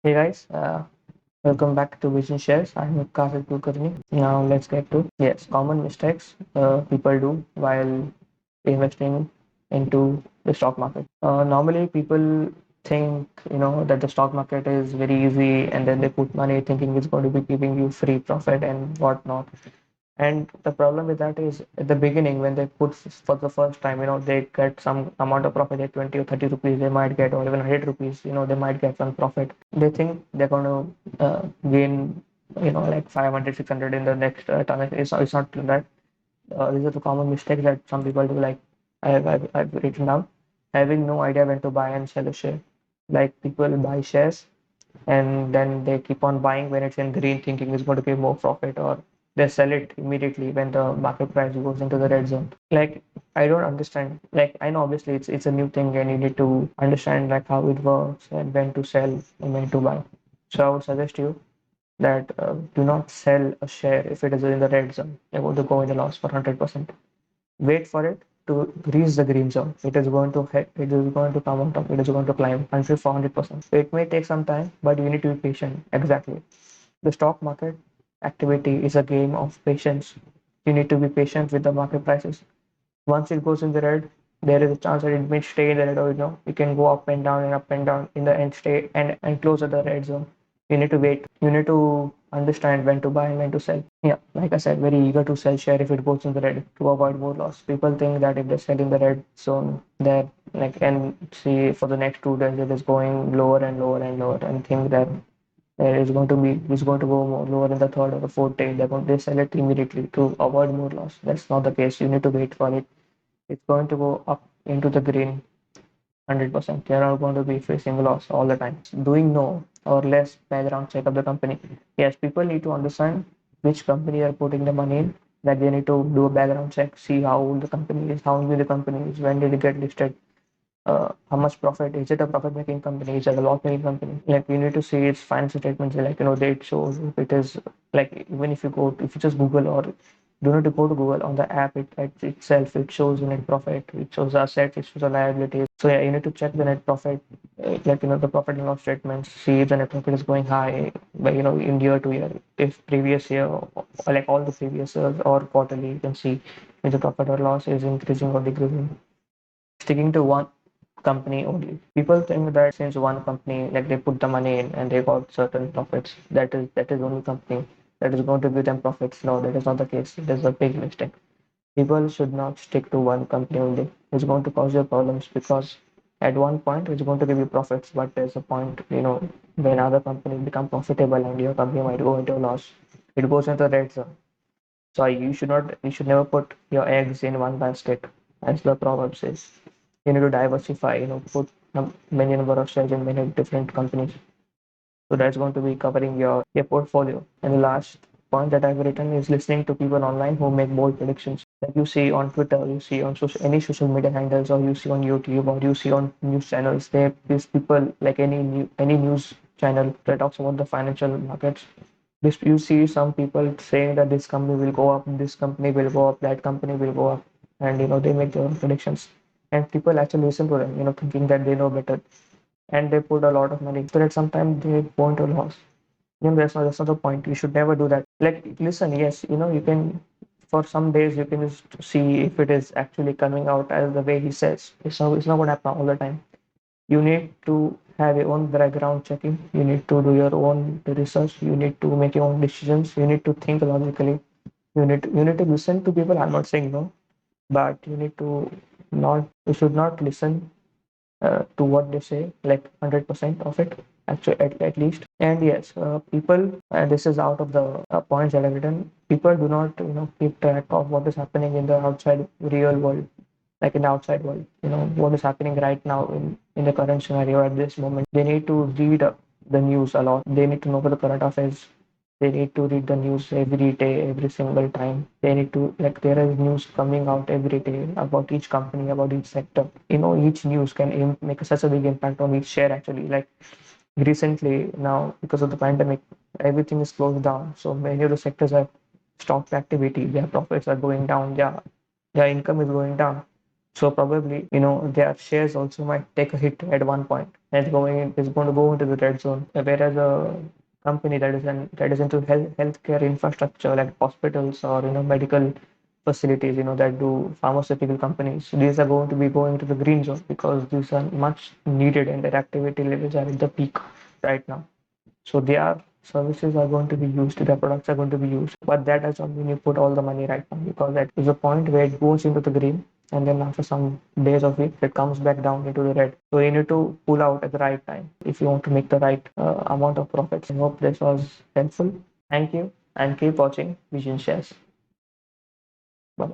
Hey guys, welcome back to Vision Shares. I'm Karthik Kulkarni. Now let's get to common mistakes people do while investing into the stock market. Normally, people think that the stock market is very easy, and then they put money thinking it's going to be giving you free profit and whatnot. And the problem with that is at the beginning when they put for the first time, they get some amount of profit at 20 or 30 rupees they might get, or even 100 rupees, they might get some profit. They think they're going to gain, like 500, 600 in the next time. It's not like that. These are the common mistakes that some people do. Like I've written down having no idea when to buy and sell a share. Like people buy shares and then they keep on buying when it's in green, thinking it's going to give more profit, or they sell it immediately when the market price goes into the red zone. Like I don't understand. Like I know obviously it's a new thing and you need to understand like how it works and when to sell and when to buy. So I would suggest you that do not sell a share if it is in the red zone. You're going to go in the loss for 100%. Wait for it to reach the green zone. It is going to hit, it is going to come on top, it is going to climb until 400%. It may take some time, but you need to be patient. Exactly. The stock market activity is a game of patience. You need to be patient with the market prices. Once it goes in the red, there is a chance that it may stay in the red, or it can go up and down in the end stay and close at the red zone. You need to wait. You need to understand when to buy and when to sell. Yeah, like I said, very eager to sell share if it goes in the red to avoid more loss. People think that if they sell in the red zone, they're like, and see for the next 2 days it is going lower and lower and lower, and think that it's going to go more lower in the third or the fourth day. They sell it immediately to avoid more loss. That's not the case. You need to wait for it. It's going to go up into the green 100%. You're not going to be facing loss all the time. Doing no or less background check of the company. Yes, people need to understand which company they're putting the money in. That they need to do a background check, see how old the company is, how new the company is, when did it get listed, how much profit is it, a profit making company, is it a loss making company. Like you need to see its financial statements, like they it shows if it is, like even if you just Google, or do not go to Google, on the app itself it shows the net profit, it shows the assets, it shows the liabilities. So yeah, you need to check the net profit, like the profit and loss statements, see if the net profit is going high by in year to year, if previous year, or like all the previous years or quarterly, you can see if the profit or loss is increasing or decreasing. Sticking to one company only. People think that since one company, like they put the money in and they got certain profits, that is only company that is going to give them profits. No, that is not the case. It is a big mistake. People should not stick to one company only. It's going to cause you problems because at one point it's going to give you profits, but there's a point, when other companies become profitable and your company might go into a loss. It goes into the red zone. So you should never put your eggs in one basket, as the proverb says. You need to diversify, put many number of shares in many different companies. So that's going to be covering your portfolio. And the last point that I've written is listening to people online who make bold predictions. Like you see on Twitter, you see on any social media handles, or you see on YouTube, or you see on news channels. These people, like any news channel that talks about the financial markets. This you see some people saying that this company will go up, this company will go up, that company will go up, and they make their own predictions, and people actually listen to them, thinking that they know better, and they put a lot of money. So that sometimes they go into loss. That's not the point. You should never do that. Like listen, yes, you can, for some days you can just see if it is actually coming out as the way he says. It's not going to happen all the time. You need to have your own background checking. You need to do your own research. You need to make your own decisions. You need to think logically. You need to listen to people. I'm not saying no, but you should not listen to what they say, like 100% of it, actually, at least. And yes, people, and this is out of the points that I've written, people do not keep track of what is happening in the outside real world, like in the outside world, what is happening right now in the current scenario at this moment. They need to read the news a lot. They need to know about the current affairs. They need to read the news every day, every single time. They need to, like, there is news coming out every day about each company, about each sector. Each news can make such a big impact on each share actually. Like recently now, because of the pandemic, everything is closed down. So many of the sectors have stopped activity. Their profits are going down. Their income is going down. So probably, their shares also might take a hit at one point, and is going to go into the red zone. Whereas a company that is into healthcare infrastructure like hospitals or medical facilities, that do pharmaceutical companies, these are going to be going to the green zone because these are much needed and their activity levels are at the peak right now. So their services are going to be used, their products are going to be used. But that does not mean you put all the money right now, because that is a point where it goes into the green, and then after some days of it comes back down into the red. So you need to pull out at the right time if you want to make the right amount of profits. I hope this was helpful. Thank you and keep watching Vision Shares. Bye.